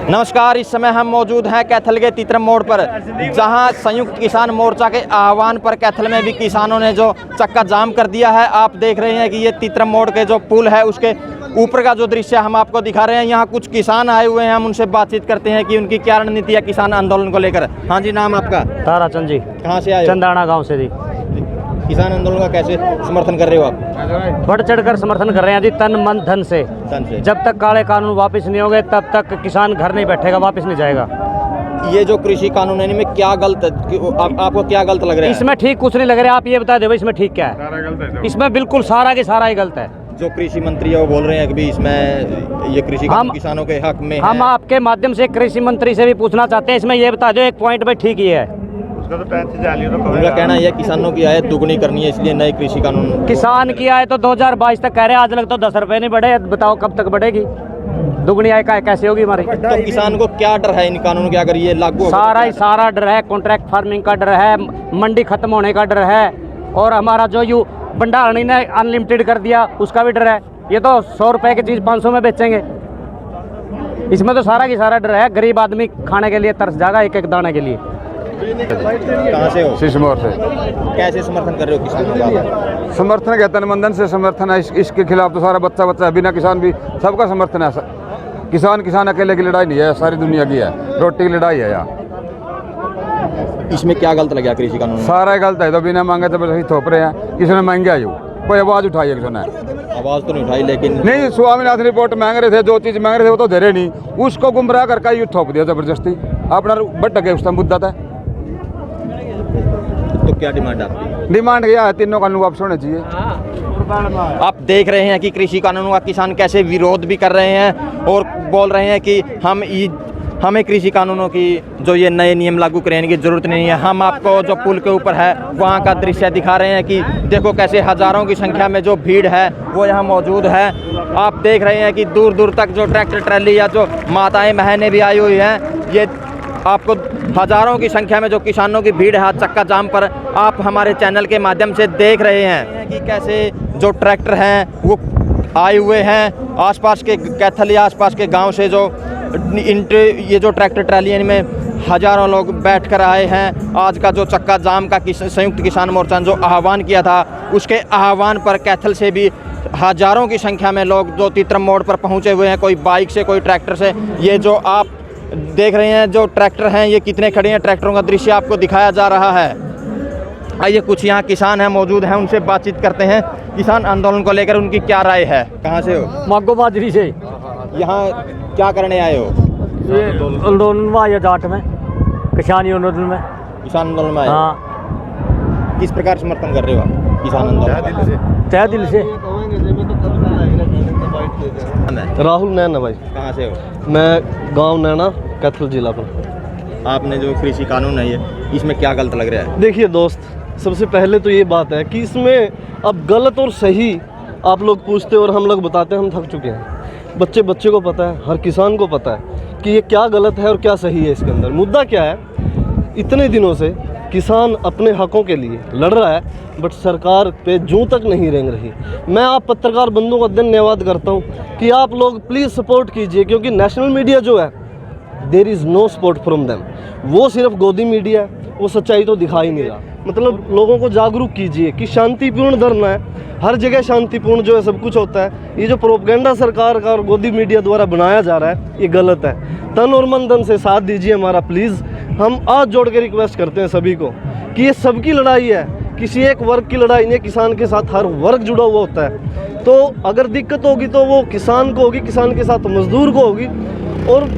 नमस्कार, इस समय हम मौजूद हैं कैथल के तीतरम मोड़ पर, जहां संयुक्त किसान मोर्चा के आह्वान पर कैथल में भी किसानों ने जो चक्का जाम कर दिया है। आप देख रहे हैं कि ये तीतरम मोड़ के जो पुल है उसके ऊपर का जो दृश्य हम आपको दिखा रहे हैं। यहाँ कुछ किसान आए हुए हैं, हम उनसे बातचीत करते हैं कि उनकी क्या रणनीति है किसान आंदोलन को लेकर। हाँ जी, नाम आपका? ताराचंद जी। कहाँ से आए? चंदाना गांव से जी। किसान आंदोलन का कैसे समर्थन कर रहे हो आप? बढ़ चढ़कर समर्थन कर रहे हैं जी, तन मन धन से। जब तक काले कानून वापस नहीं होंगे तब तक किसान घर नहीं बैठेगा, वापस नहीं जाएगा। ये जो कृषि कानून है इनमें क्या गलत आपको क्या गलत लग रहा है? इसमें ठीक कुछ नहीं लग रहा है। आप ये बता दो इसमें ठीक क्या है? इसमें बिल्कुल सारा के सारा ही गलत है। जो कृषि मंत्री है वो बोल रहे हैं कि भी इसमें ये कृषि किसानों के हक में हम आपके माध्यम से कृषि मंत्री से भी पूछना चाहते हैं, इसमें ये बता दो एक पॉइंट में ठीक ही है। उनका कहना है किसानों की आय दुगनी करनी है, इसलिए नए कृषि कानून। किसान की आय तो 2022 तक कह रहे हैं, आज लग तो 10 रुपए नहीं बढ़े। बताओ कब तक बढ़ेगी? दुगनी आय कैसे होगी हमारी? तो किसान को क्या डर है इन कानूनों के अगर ये लागू? सारा डर है। कॉन्ट्रैक्ट फार्मिंग का डर है, मंडी खत्म होने का डर है, और हमारा जो भंडारण ने अनलिमिटेड कर दिया उसका भी डर है। ये तो 100 रुपए की चीज 500 में बेचेंगे। इसमें तो सारा की सारा डर है। गरीब आदमी खाने के लिए तरस जाएगा एक एक दाने के लिए। कहाँ से हो? सिसमौर से। कैसे समर्थन कर रहे हो किसानों का? समर्थन कहते हैं मंदन से समर्थन है। इसके खिलाफ तो सारा बच्चा बिना किसान भी सबका समर्थन है। किसान अकेले की लड़ाई नहीं है, सारी दुनिया की है। रोटी की लड़ाई है यहाँ। इसमें क्या गलत लगा कृषि कानून? सारा गलत है। तो बिना मांगे तो बस थोप रहे हैं। किसी ने मांगे आयु कोई आवाज़ उठाई है? किसी ने आवाज़ तो नहीं उठाई, लेकिन नहीं। स्वामीनाथन रिपोर्ट मांग रहे थे, जो चीज़ मांग रहे थे वो तो दे रहे नहीं। उसको गुमराह करके यू थोप दिया जबरदस्ती। अपना बट गए उस मुद्दा था। तो क्या डिमांड आपकी? डिमांड क्या है? तीनों कानून वापस होने चाहिए। आप देख रहे हैं कि कृषि कानूनों का किसान कैसे विरोध भी कर रहे हैं और बोल रहे हैं कि हमें कृषि कानूनों की जो ये नए नियम लागू करने की ज़रूरत नहीं है। हम आपको जो पुल के ऊपर है वहाँ का दृश्य दिखा रहे हैं कि देखो कैसे हज़ारों की संख्या में जो भीड़ है वो यहाँ मौजूद है। आप देख रहे हैं कि दूर दूर तक जो ट्रैक्टर ट्रैली या जो माताएं बहनें भी आई हुई हैं, ये आपको हज़ारों की संख्या में जो किसानों की भीड़ है चक्का जाम पर आप हमारे चैनल के माध्यम से देख रहे हैं कि कैसे जो ट्रैक्टर हैं वो आए हुए हैं आसपास के कैथल या आसपास के गांव से। जो ये जो ट्रैक्टर ट्राली इनमें हज़ारों लोग बैठ कर आए हैं। आज का जो चक्का जाम का संयुक्त किसान मोर्चा जो आह्वान किया था उसके आह्वान पर कैथल से भी हज़ारों की संख्या में लोग जो तीतरम मोड़ पर पहुँचे हुए हैं, कोई बाइक से कोई ट्रैक्टर से। ये जो आप देख रहे हैं जो ट्रैक्टर हैं ये कितने खड़े हैं, ट्रैक्टरों का दृश्य आपको दिखाया जा रहा है। आइए कुछ यहाँ किसान हैं मौजूद हैं, उनसे बातचीत करते हैं किसान आंदोलन को लेकर उनकी क्या राय है। कहाँ से हो? मागो बाजरी से। यहाँ क्या करने आए हो? ये आंदोलन में आया जाट में, किसान आंदोलन में। किसान आंदोलन में आए? हाँ। किस प्रकार समर्थन कर रहे हो आप किसान आंदोलन? तय दिल से। राहुल नैना भाई। कहाँ से हो? मैं गांव नैना, कैथल जिला पर। आपने जो कृषि कानून है ये इसमें क्या गलत लग रहा है? देखिए दोस्त, सबसे पहले तो ये बात है कि इसमें अब गलत और सही आप लोग पूछते और हम लोग बताते हैं, हम थक चुके हैं। बच्चे को पता है, हर किसान को पता है कि ये क्या गलत है और क्या सही है। इसके अंदर मुद्दा क्या है? इतने दिनों से किसान अपने हकों के लिए लड़ रहा है, बट सरकार पे जूं तक नहीं रेंग रही। मैं आप पत्रकार बंधुओं का धन्यवाद करता हूं कि आप लोग प्लीज़ सपोर्ट कीजिए, क्योंकि नेशनल मीडिया जो है there is no support from them. वो सिर्फ गोदी मीडिया है, वो सच्चाई तो दिखा ही नहीं रहा। मतलब लोगों को जागरूक कीजिए कि शांतिपूर्ण धरना है, हर जगह शांतिपूर्ण जो है सब कुछ होता है। ये जो प्रोपेगेंडा सरकार का और गोदी मीडिया द्वारा बनाया जा रहा है ये गलत है। तन और मन धन से साथ दीजिए हमारा प्लीज़। हम आज जोड़ के रिक्वेस्ट करते हैं सभी को कि ये सबकी लड़ाई है, किसी एक वर्ग की लड़ाई नहीं। किसान के साथ हर वर्ग जुड़ा हुआ होता है। तो अगर दिक्कत होगी तो वो किसान को होगी, किसान के साथ मजदूर को होगी। और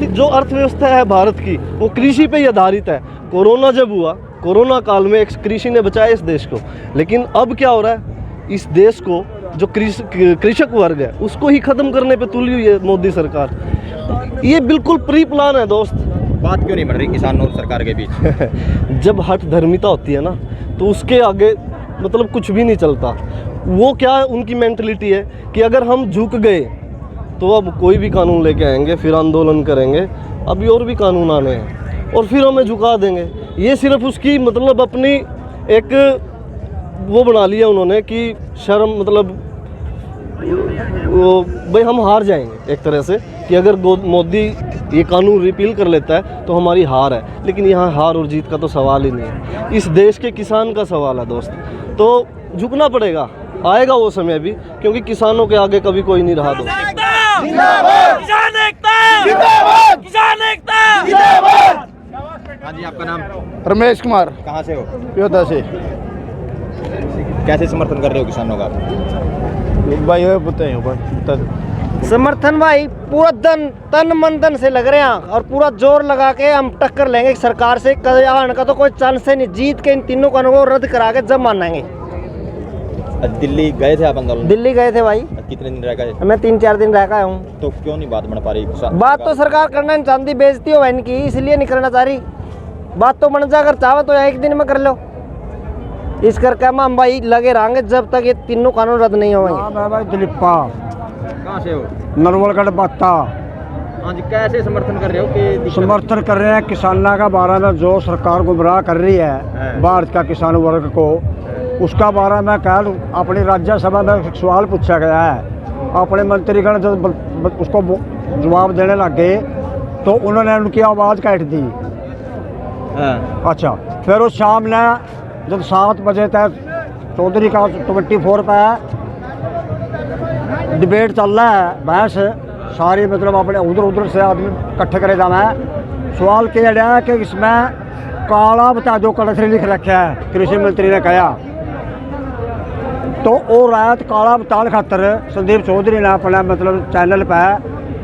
जो अर्थव्यवस्था है भारत की वो कृषि पे ही आधारित है। कोरोना जब हुआ, कोरोना काल में एक कृषि ने बचाया इस देश को, लेकिन अब क्या हो रहा है? इस देश को जो कृषक वर्ग है उसको ही ख़त्म करने पे तुली हुई है मोदी सरकार। ये बिल्कुल प्री प्लान है दोस्त। बात क्यों नहीं बढ़ रही किसान और सरकार के बीच? जब हठ धर्मिता होती है ना तो उसके आगे मतलब कुछ भी नहीं चलता। वो क्या उनकी मेंटलिटी है कि अगर हम झुक गए तो अब कोई भी कानून लेके आएंगे, फिर आंदोलन करेंगे, अभी और भी कानून आने हैं और फिर हमें झुका देंगे। ये सिर्फ उसकी मतलब अपनी एक वो बना लिया उन्होंने कि शर्म, मतलब वो भाई हम हार जाएंगे एक तरह से कि अगर मोदी ये कानून रिपील कर लेता है तो हमारी हार है। लेकिन यहाँ हार और जीत का तो सवाल ही नहीं है, इस देश के किसान का सवाल है दोस्त। तो झुकना पड़ेगा, आएगा वो समय भी, क्योंकि किसानों के आगे कभी कोई नहीं रहा दोस्त। हाँ जी, आपका नाम? रमेश कुमार, कहाँ से हो? योद्धा से। कैसे समर्थन कर रहे हो किसानों का? भाई बताइए। समर्थन भाई पूरा तन मन धन से लग रहे हैं और पूरा जोर लगा के हम टक्कर लेंगे सरकार से। आने का तो कोई चांस है नहीं, जीत के इन तीनों कानूनों को रद्द करा के जब मानेंगे। दिल्ली गए थे आप आंदोलन? दिल्ली गए थे भाई। कितने दिन रह गए? मैं 3-4 दिन रह गया हूँ। तो क्यों नहीं बात बन पा रही? बात तो सरकार करना नहीं चाहती, बेइज्जती हो इनकी, इसलिए नहीं करना चाह रही। बात तो बन जा, अगर चाहो तो एक दिन में कर लो। इस करके हम भाई लगे रहेंगे जब तक ये तीनों कानून रद्द नहीं होंगे। भाई दिलीपा, कहाँ से हो? नरवलगढ़ बाता। हाँ जी, कैसे समर्थन कर रहे हो कि समर्थन कर रहे हैं किसानों का बारे में, जो सरकार गुमराह कर रही है भारत का किसान वर्ग को, उसका बारे में कल अपनी राज्यसभा में एक सवाल पूछा गया है। अपने मंत्रीगण जब उसको जवाब देने लग गए तो उन्होंने उनकी आवाज़ काट दी। अच्छा, फिर उस शाम ने जब 7 बजे तक चौधरी का 24 पे डिबेट चल रहा है, बहस सारी मतलब अपने उधर से आदमी इकट्ठे करे जाना है। सवाल किया गया है कि इसमें काला बता दो कड़थरी लिख रखा है, कृषि मंत्री ने कहा। तो वो रात काला बताल खातर संदीप चौधरी ने अपना मतलब चैनल पर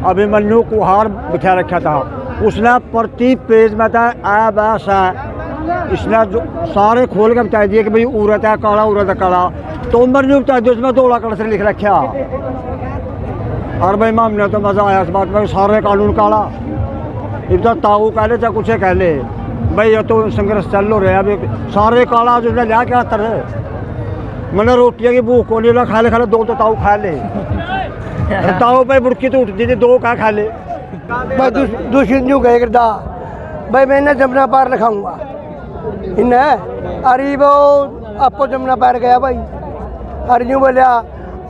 अभिमन्यु कुहार बिठा रखा था। उसने प्रति पेज में था आ बस है, इसने जो सारे खोल के बता दिए कि भाई उरत है काला, उरत है काला। तो उमर ने बता दिया उसमें 2 लाख कड़थरी लिख रखा। और भाई हमने तो मज़ा आया इस बात में, सारे कानून काला। इधर ताऊ कह ले चाहे कुछ कह ले, भाई ये तो संघर्ष चल लो रहे अभी सारे काला जो लिया क्या तरह। मैंने रोटियाँ की भूख को नहीं खा ले 2 तो ताऊ खा ले। ताऊ भाई बुड़की तो उठती थी, 2 क्या खा ले। मैं दुष्यंत गए करता भाई, मैंने जमुना पार लिखाऊंगा इन्हें। अरे वो आपको जमुना पार गया भाई, अरे यूँ बोलिया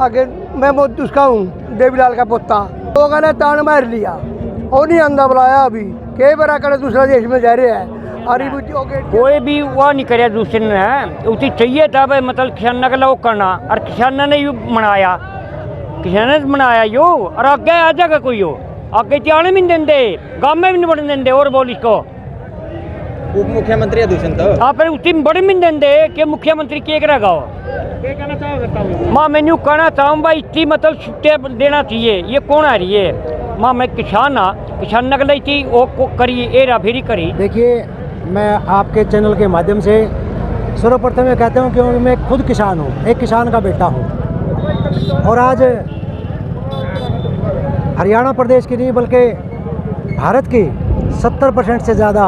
आगे मैं बहुत उसका हूँ देवीलाल का पोता। लोगों ने तान मार लिया और नहीं आंदा बुलाया अभी, कई बार कर दूसरा देश में जा रहे हैं। अरे कोई भी वो नहीं करे दूसरे ने, उसी चाहिए था भाई मतलब किसान का लोग करना, और किसान ने यू मनाया, किसान ने मनाया यो, और आगे आ जाएगा कोई हो, आगे जाने भी नहीं देंगे, गाँव में भी नहीं बढ़ने देंगे। और बोल इसको उप मुख्यमंत्री है दुष्यंत, आप फिर उसी में बड़े मिल देंगे कि मुख्यमंत्री क्या करेगा। माँ मैन्यू कहना चाहूँ भाई, इतनी मतलब छुट्टियाँ देना चाहिए। ये कौन आ रही है माँ, मैं किसान हाँ, किसान नक ली थी वो करी एरा फेरी करी। देखिए, मैं आपके चैनल के माध्यम से सर्वप्रथम ये कहता हूँ क्योंकि मैं खुद किसान हूँ, एक किसान का बेटा हूँ। और आज हरियाणा प्रदेश की नहीं बल्कि भारत की 70% से ज़्यादा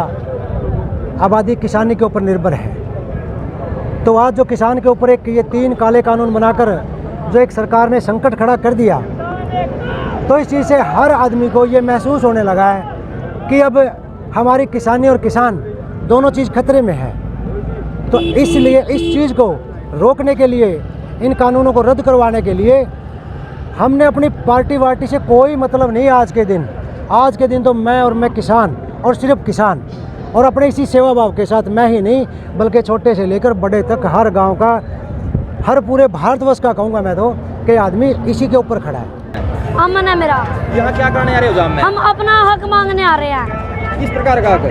आबादी किसानी के ऊपर निर्भर है। तो आज जो किसान के ऊपर एक ये 3 काले कानून बनाकर जो एक सरकार ने संकट खड़ा कर दिया, तो इस चीज़ से हर आदमी को ये महसूस होने लगा है कि अब हमारी किसानी और किसान दोनों चीज़ खतरे में है। तो इसलिए इस चीज़ को रोकने के लिए, इन कानूनों को रद्द करवाने के लिए हमने अपनी पार्टी वार्टी से कोई मतलब नहीं। आज के दिन तो मैं किसान और सिर्फ किसान, और अपने इसी सेवा भाव के साथ मैं ही नहीं बल्कि छोटे से लेकर बड़े तक हर गांव का, हर पूरे भारतवर्ष का कहूँगा मैं तो कि आदमी इसी के ऊपर खड़ा है। अमन है मेरा। यहाँ क्या करने आ रहे हो जाम में? हम अपना हक मांगने आ रहे हैं। किस प्रकार का हक?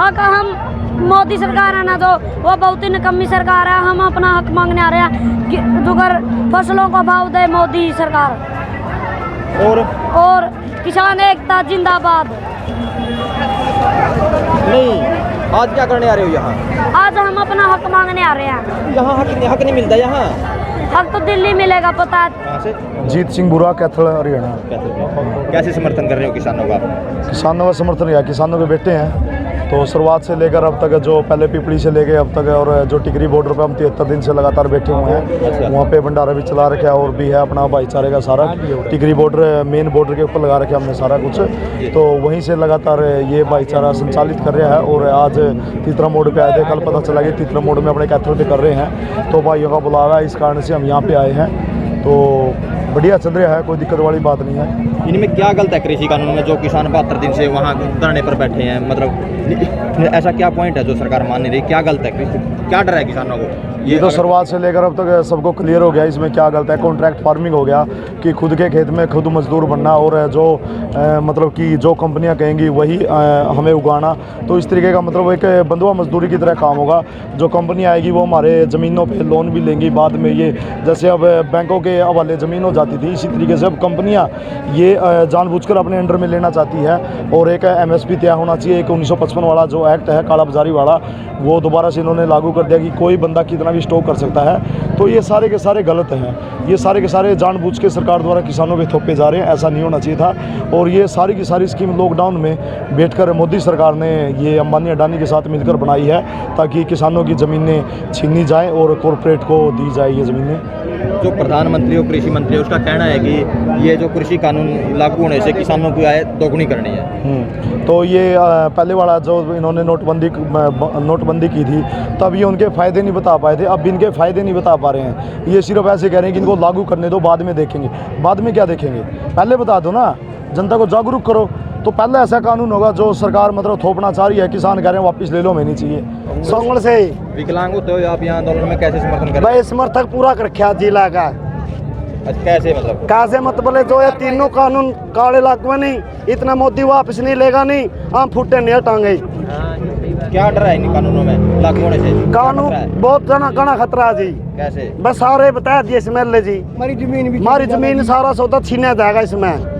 हक हम मोदी सरकार है ना, तो वो बहुत ही निकम्मी सरकार है। हम अपना हक मांगने आ रहे हैं कि अगर फसलों को भाव दे मोदी सरकार, और किसान एकता जिंदाबाद। नहीं, आज क्या करने आ रहे हो यहाँ? आज हम अपना हक मांगने आ रहे हैं। यहाँ हक नहीं मिलता यहाँ? हक तो दिल्ली मिलेगा पता है। जीत सिंह बुरा कैथल हरियाणा। कैसे समर्थन कर रहे हो किसानों का? किसानों का समर्थन किया, किसानों के बेटे हैं। तो शुरुआत से लेकर अब तक, जो पहले पिपली से लेके अब तक, और जो टिकरी बॉर्डर पे हम 73 दिन से लगातार बैठे हुए हैं, वहाँ पे भंडारा भी चला रखा है और भी है अपना भाईचारे का सारा। टिकरी बॉर्डर मेन बॉर्डर के ऊपर लगा रखा हमने सारा कुछ, तो वहीं से लगातार ये भाईचारा संचालित कर रहा है। और आज तीतरा मोड़ पे आए थे, कल पता चला कि तीतरा मोड़ में अपने कैथल पे कर रहे हैं, तो भाइयों का बुलावा है, इस कारण से हम यहाँ पे आए हैं। तो बढ़िया चल रहा है, कोई दिक्कत वाली बात नहीं है। इनमें क्या गलत है कृषि कानून में जो किसान 72 दिन से वहाँ धरने पर बैठे हैं? मतलब ऐसा क्या पॉइंट है जो सरकार मान नहीं रही? क्या गलत है, क्या डर है किसानों को? ये तो शुरुआत से लेकर अब तक सबको क्लियर हो गया इसमें क्या गलत है। कॉन्ट्रैक्ट फार्मिंग हो गया कि खुद के खेत में खुद मजदूर बनना और जो मतलब कि जो कंपनियां कहेंगी वही हमें उगाना। तो इस तरीके का मतलब एक बंधुआ मजदूरी की तरह काम होगा। जो कंपनी आएगी वो हमारे ज़मीनों पे लोन भी लेंगी बाद में। ये जैसे अब बैंकों के हवाले ज़मीन हो जाती थी, इसी तरीके से अब कंपनियाँ ये जानबूझकर अपने अंडर में लेना चाहती है। और एक MSP तय होना चाहिए। एक 1955 वाला जो एक्ट है काला बाजारी वाला, वो दोबारा से इन्होंने लागू कर दिया कि कोई बंदा कितना भी स्टॉक कर सकता है। तो ये सारे के सारे गलत हैं। ये सारे के सारे जानबूझ के सरकार द्वारा किसानों पे थोपे जा रहे हैं, ऐसा नहीं होना चाहिए था। और ये सारी की सारी स्कीम लॉकडाउन में बैठकर मोदी सरकार ने ये अंबानी अडानी के साथ मिलकर बनाई है ताकि किसानों की ज़मीनें छीनी जाएँ और कॉरपोरेट को दी जाए ये ज़मीनें। जो प्रधानमंत्री और कृषि मंत्री उसका कहना है कि ये जो कृषि कानून लागू होने से किसानों की आय दोगुनी करनी है। तो ये पहले वाला जो इन्होंने नोटबंदी की थी तब ये उनके फ़ायदे नहीं बता पाए थे, अब इनके फ़ायदे नहीं बता पा रहे हैं। ये सिर्फ ऐसे कह रहे हैं कि इनको लागू करने दो, बाद में देखेंगे। बाद में क्या देखेंगे, पहले बता दो ना, जनता को जागरूक करो। तो पहले ऐसा कानून होगा जो सरकार मतलब थोपना चाह रही है। किसान कह रहे हैं वापस ले लो, हमें नहीं चाहिए। सोंगल से विकलांग होते हो आप यहाँ आंदोलन में कैसे समर्थन कर? भाई समर्थक पूरा कर रखा जिला का। कैसे मतलब? कैसे मतलब जो ये तीनों कानून काले लागू नहीं, इतना मोदी वापस नहीं लेगा, नहीं हम फुटे नहीं हटाएंगे। क्या डर है इन कानूनों में लागू होने से? कानून बहुत घना खतरा है जी। कैसे? बस सारे बता दिए इसमें जी, हमारी जमीन सारा सौदा छीना जाएगा इसमें।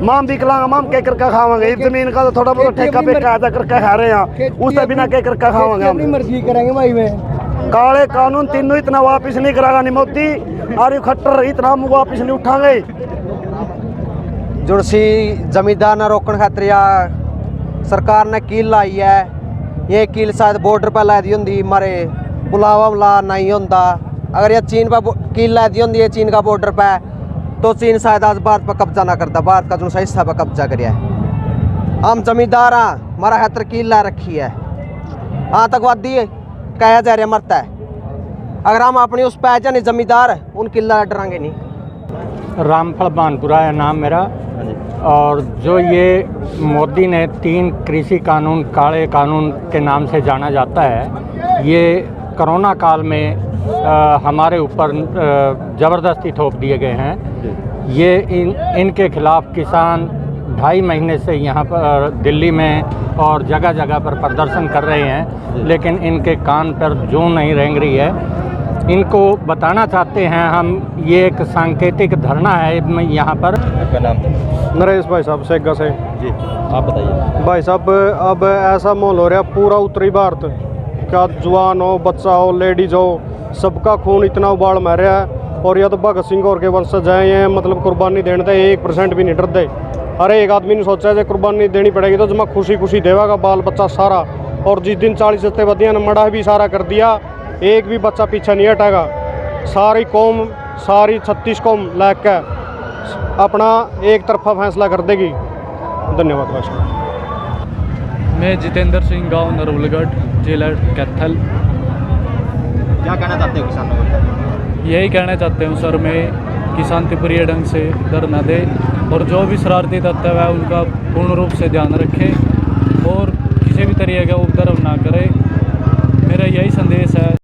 माम विकलांग माम के करके खावांगे। जमीन का तो थोड़ा बहुत ठेका पे कायदा करके खा रहे हैं, उससे बिना के करके खावांगे हम। मर्जी करेंगे भाई में काले कानून तीनों इतना वापस नहीं करागा नहीं मोदी, और खट्टर इतना वापस नहीं उठाएंगे। जुड़सी जमींदार ना रोकने खातिर या सरकार ने कील लाई है। ये कील शायद बॉर्डर पर लाई दी होंगी, मारे पुलावा वला नहीं होता। अगर ये चीन पर कील लाई दी होंगी, चीन का बॉर्डर पर, तो चीन शायद आज भारत पर कब्जा ना करता, भारत का जो सही हिस्सा पर कब्जा करिया है। हम जमींदार हाँ, हमारा खातर कील ला रखी है। आतंकवादी कहा जा रहा मरता है, अगर हम अपनी उस पे जाने जमींदार उन किला डरांगे नहीं। रामफल बानपुरा है नाम मेरा। और जो ये मोदी ने 3 कृषि कानून काले कानून के नाम से जाना जाता है, ये कोरोना काल में हमारे ऊपर ज़बरदस्ती थोप दिए गए हैं। ये इनके खिलाफ किसान 2.5 महीने से यहाँ पर दिल्ली में और जगह जगह पर प्रदर्शन कर रहे हैं, लेकिन इनके कान पर जूं नहीं रेंग रही है। इनको बताना चाहते हैं हम, ये एक सांकेतिक धरना है यहाँ पर। आपका नाम? नरेश भाई साहब सेगा से जी, आप बताइए। भाई साहब अब ऐसा माहौल हो रहा है पूरा उत्तरी भारत क्या, जवान हो बच्चा हो लेडीज हो, सबका खून इतना उबाल मार रहा है। और या तो भगत सिंह और के वंशज हैं, ये मतलब कुर्बानी देने दे 1% भी नहीं डरते। अरे एक आदमी ने सोचा है कुर्बानी देनी पड़ेगी तो जमा खुशी खुशी देवागा बाल बच्चा सारा। और जिस दिन 40 सत्तेवादियों ने मड़ा भी सारा कर दिया, एक भी बच्चा पीछे नहीं हटेगा। सारी कौम, सारी 36 कौम लायक है अपना एक तरफा फैसला कर देगी। धन्यवाद। मैं जितेंद्र सिंह, गांव नरवलगढ़, जिला कैथल। क्या कहना चाहते हो किसानों को? यही कहना चाहते हूँ सर मैं कि शांतिप्रिय ढंग से धरना दे और जो भी शरारती तत्व है उनका पूर्ण रूप से ध्यान रखें और किसी भी तरीके का उपद्रव ना करें।